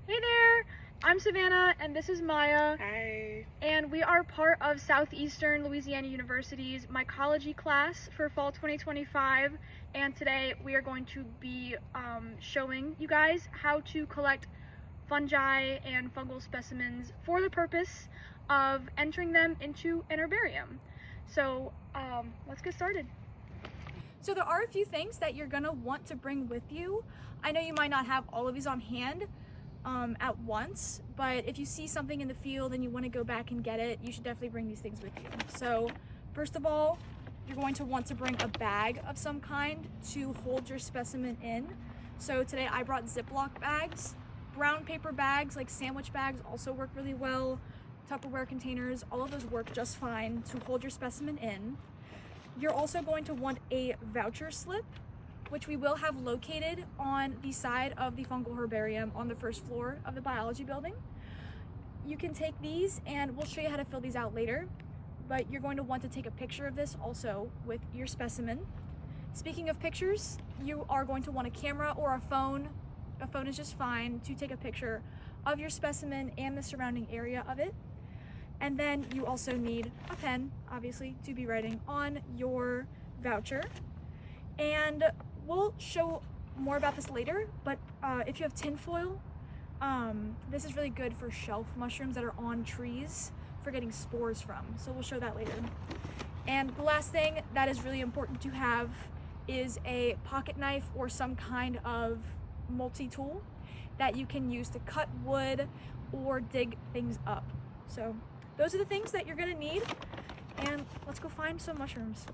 Hey there, I'm Savannah and this is Maya. Hi. And we are part of Southeastern Louisiana University's Mycology class for fall 2025. And today we are going to be showing you guys how to collect fungi and fungal specimens for the purpose of entering them into an herbarium. So let's get started. So there are a few things that you're gonna want to bring with you. I know you might not have all of these on hand at once, but if you see something in the field and you want to go back and get it, you should definitely bring these things with you. So first of all, you're going to want to bring a bag of some kind to hold your specimen in. So today I brought Ziploc bags. Brown paper bags like sandwich bags also work really well. Tupperware containers, all of those work just fine to hold your specimen in. You're also going to want a voucher slip, which we will have located on the side of the fungal herbarium on the first floor of the biology building. You can take these and we'll show you how to fill these out later, but you're going to want to take a picture of this also with your specimen. Speaking of pictures, you are going to want a camera or a phone. A phone is just fine to take a picture of your specimen and the surrounding area of it. And then you also need a pen, obviously, to be writing on your voucher. And we'll show more about this later, but if you have tinfoil, this is really good for shelf mushrooms that are on trees for getting spores from. So we'll show that later. And the last thing that is really important to have is a pocket knife or some kind of multi-tool that you can use to cut wood or dig things up. So those are the things that you're gonna need, and let's go find some mushrooms.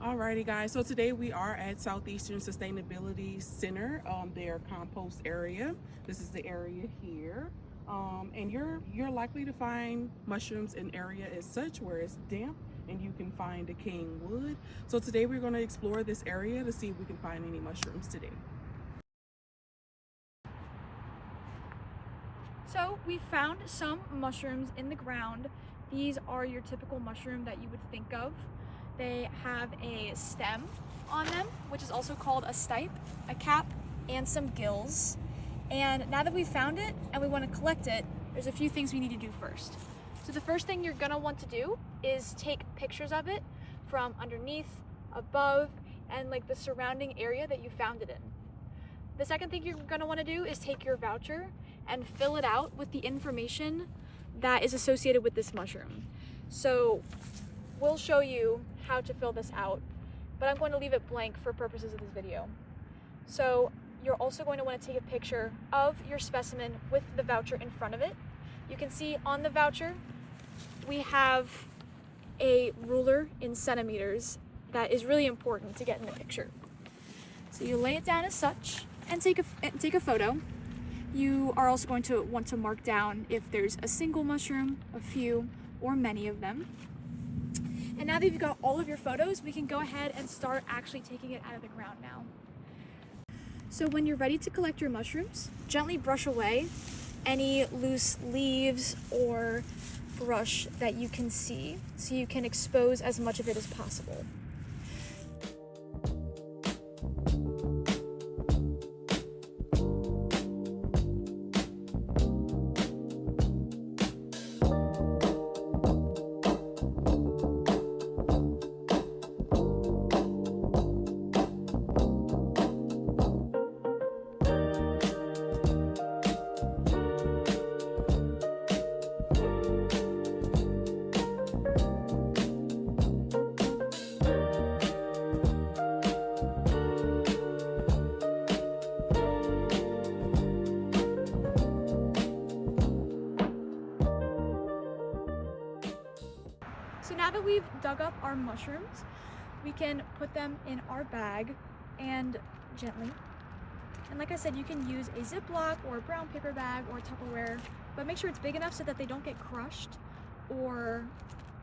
Alrighty guys, so today we are at Southeastern Sustainability Center, their compost area. This is the area here. And you're likely to find mushrooms in area as such where it's damp and you can find decaying wood. So today we're going to explore this area to see if we can find any mushrooms today. So we found some mushrooms in the ground. These are your typical mushroom that you would think of. They have a stem on them, which is also called a stipe, a cap, and some gills. And now that we've found it and we want to collect it, there's a few things we need to do first. So the first thing you're gonna want to do is take pictures of it from underneath, above, and like the surrounding area that you found it in. The second thing you're gonna want to do is take your voucher and fill it out with the information that is associated with this mushroom. So we'll show you how to fill this out, but I'm going to leave it blank for purposes of this video. So you're also going to want to take a picture of your specimen with the voucher in front of it. You can see on the voucher, we have a ruler in centimeters that is really important to get in the picture. So you lay it down as such and take a photo. You are also going to want to mark down if there's a single mushroom, a few, or many of them. And now that you've got all of your photos, we can go ahead and start actually taking it out of the ground now. So when you're ready to collect your mushrooms, gently brush away any loose leaves or brush that you can see so you can expose as much of it as possible. So now that we've dug up our mushrooms, we can put them in our bag and gently. And like I said, you can use a Ziploc or a brown paper bag or Tupperware, but make sure it's big enough so that they don't get crushed or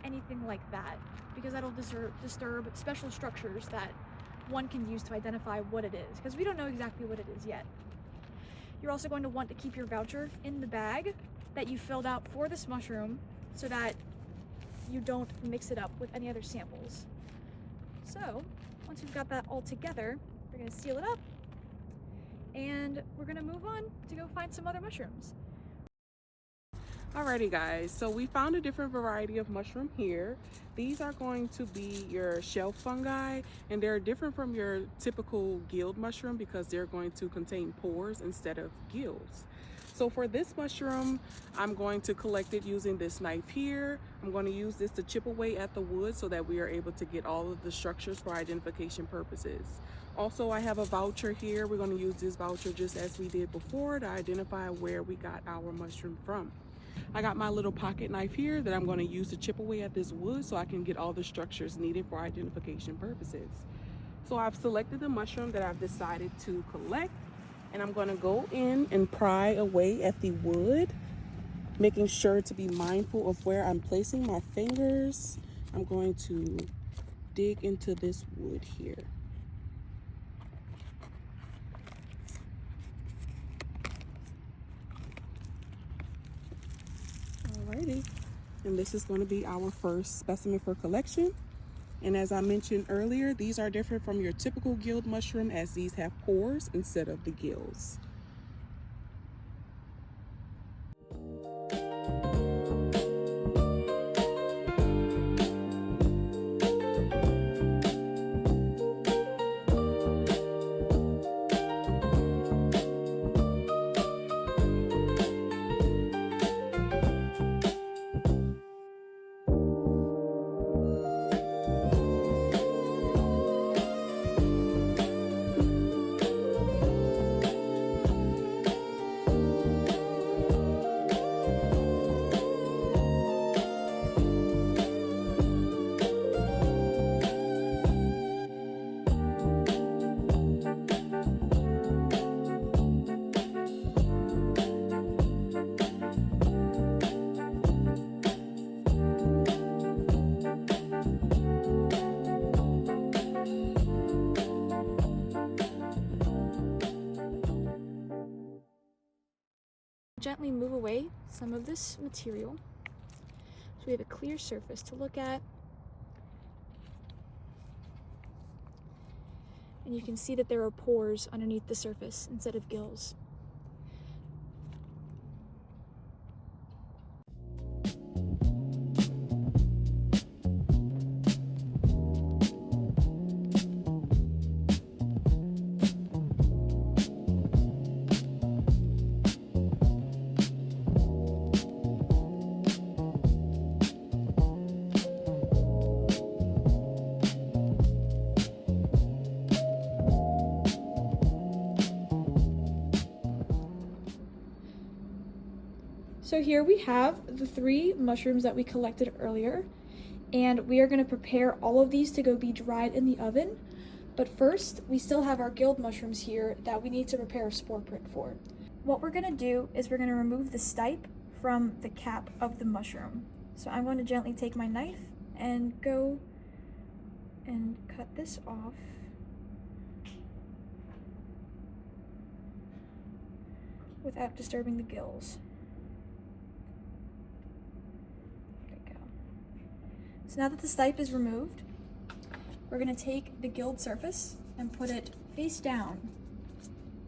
anything like that, because that'll disturb special structures that one can use to identify what it is, because we don't know exactly what it is yet. You're also going to want to keep your voucher in the bag that you filled out for this mushroom so that you don't mix it up with any other samples. So once you've got that all together, we're going to seal it up and we're gonna move on to go find some other mushrooms. Alrighty guys, so we found a different variety of mushroom here. These are going to be your shelf fungi, and they're different from your typical guild mushroom because they're going to contain pores instead of gills. So for this mushroom, I'm going to collect it using this knife here. I'm going to use this to chip away at the wood so that we are able to get all of the structures for identification purposes. Also, I have a voucher here. We're going to use this voucher just as we did before to identify where we got our mushroom from. I got my little pocket knife here that I'm going to use to chip away at this wood so I can get all the structures needed for identification purposes. So I've selected the mushroom that I've decided to collect, and I'm going to go in and pry away at the wood, making sure to be mindful of where I'm placing my fingers. I'm going to dig into this wood here. Alrighty, and this is going to be our first specimen for collection. And as I mentioned earlier, these are different from your typical guild mushroom as these have pores instead of the gills. Gently move away some of this material so we have a clear surface to look at. And you can see that there are pores underneath the surface instead of gills. So here we have the 3 mushrooms that we collected earlier, and we are going to prepare all of these to go be dried in the oven. But first, we still have our guild mushrooms here that we need to prepare a spore print for. What we're going to do is we're going to remove the stipe from the cap of the mushroom. So I'm going to gently take my knife and go and cut this off. Without disturbing the gills. So now that the stipe is removed, we're going to take the gilled surface and put it face down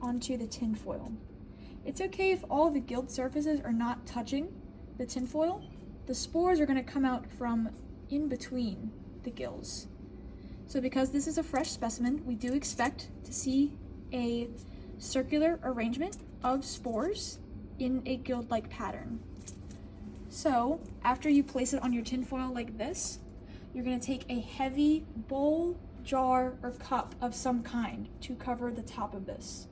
onto the tin foil. It's okay if all the gilled surfaces are not touching the tin foil. The spores are going to come out from in between the gills. So because this is a fresh specimen, we do expect to see a circular arrangement of spores in a guild-like pattern. So after you place it on your tin foil like this, you're going to take a heavy bowl, jar, or cup of some kind to cover the top of this.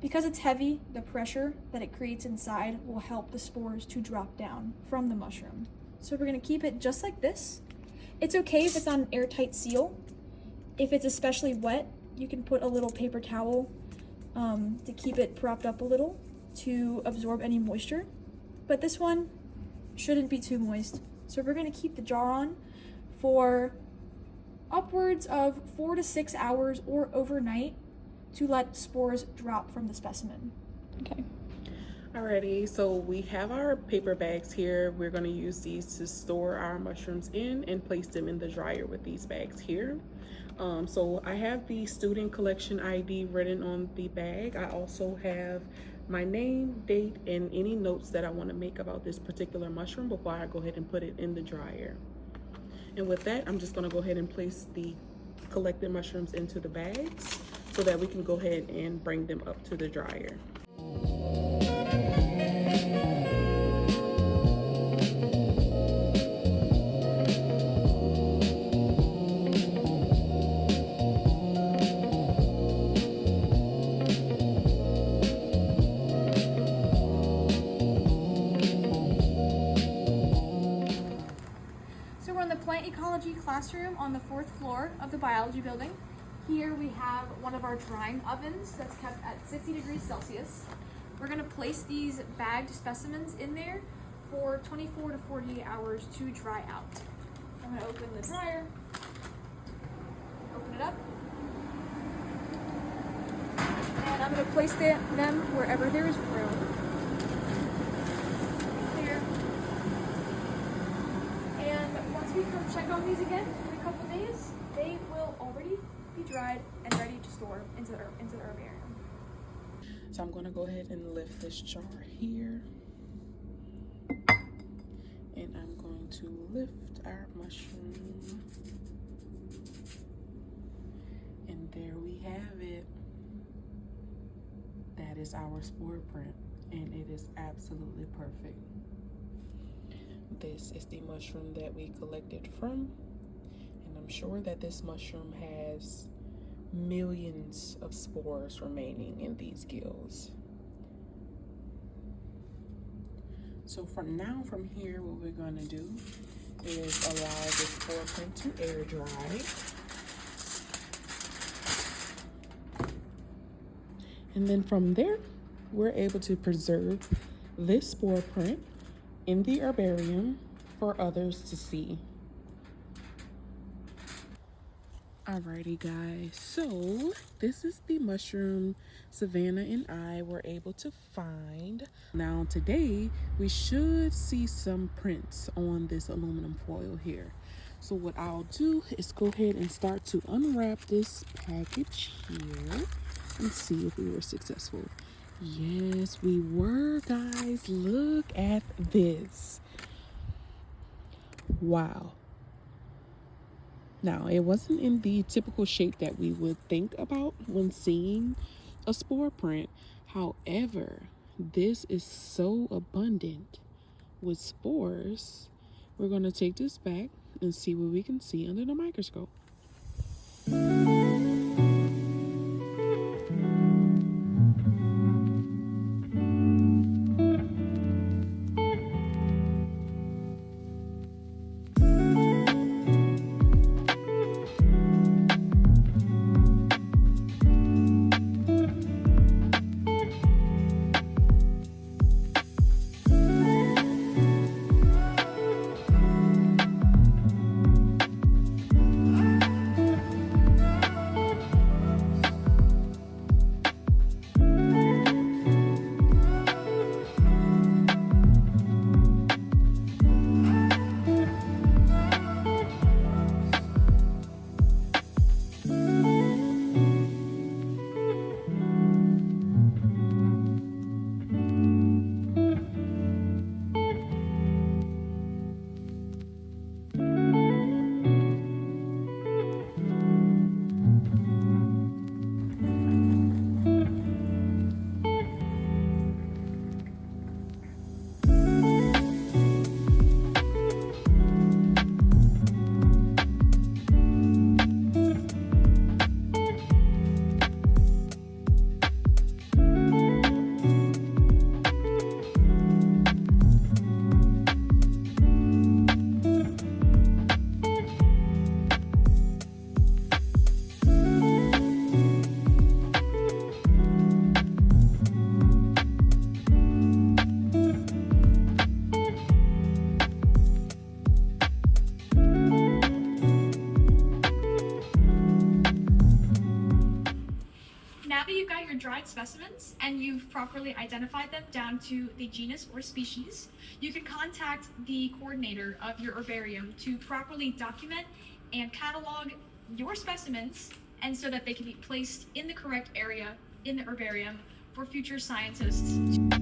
Because it's heavy, the pressure that it creates inside will help the spores to drop down from the mushroom. So we're going to keep it just like this. It's okay if it's on an airtight seal. If it's especially wet, you can put a little paper towel to keep it propped up a little to absorb any moisture. But this one shouldn't be too moist. So we're going to keep the jar on for upwards of 4 to 6 hours or overnight to let spores drop from the specimen. Okay. Alrighty, so we have our paper bags here. We're going to use these to store our mushrooms in and place them in the dryer with these bags here. So I have the student collection ID written on the bag. I also have my name, date, and any notes that I want to make about this particular mushroom before I go ahead and put it in the dryer. And with that, I'm just going to go ahead and place the collected mushrooms into the bags so that we can go ahead and bring them up to the dryer. So we're in the plant ecology classroom on the 4th floor of the biology building. Here we have one of our drying ovens that's kept at 60 degrees Celsius. We're going to place these bagged specimens in there for 24 to 48 hours to dry out. I'm going to open the dryer, open it up, and I'm going to place them wherever there is room. There. And once we come check on these again in a couple days, they will already be dried and ready to store into the herbarium. So I'm going to go ahead and lift this jar here, and I'm going to lift our mushroom, and there we have it. That is our spore print, and it is absolutely perfect. This is the mushroom that we collected from, and I'm sure that this mushroom has millions of spores remaining in these gills. So from here, what we're going to do is allow the spore print to air dry. And then from there, we're able to preserve this spore print in the herbarium for others to see. Alrighty guys, so this is the mushroom Savannah and I were able to find. Now today we should see some prints on this aluminum foil here. So what I'll do is go ahead and start to unwrap this package here and see if we were successful. Yes, we were, guys. Look at this. Wow. Now, it wasn't in the typical shape that we would think about when seeing a spore print. However, this is so abundant with spores. We're going to take this back and see what we can see under the microscope. specimens and you've properly identified them down to the genus or species, you can contact the coordinator of your herbarium to properly document and catalog your specimens, and so that they can be placed in the correct area in the herbarium for future scientists.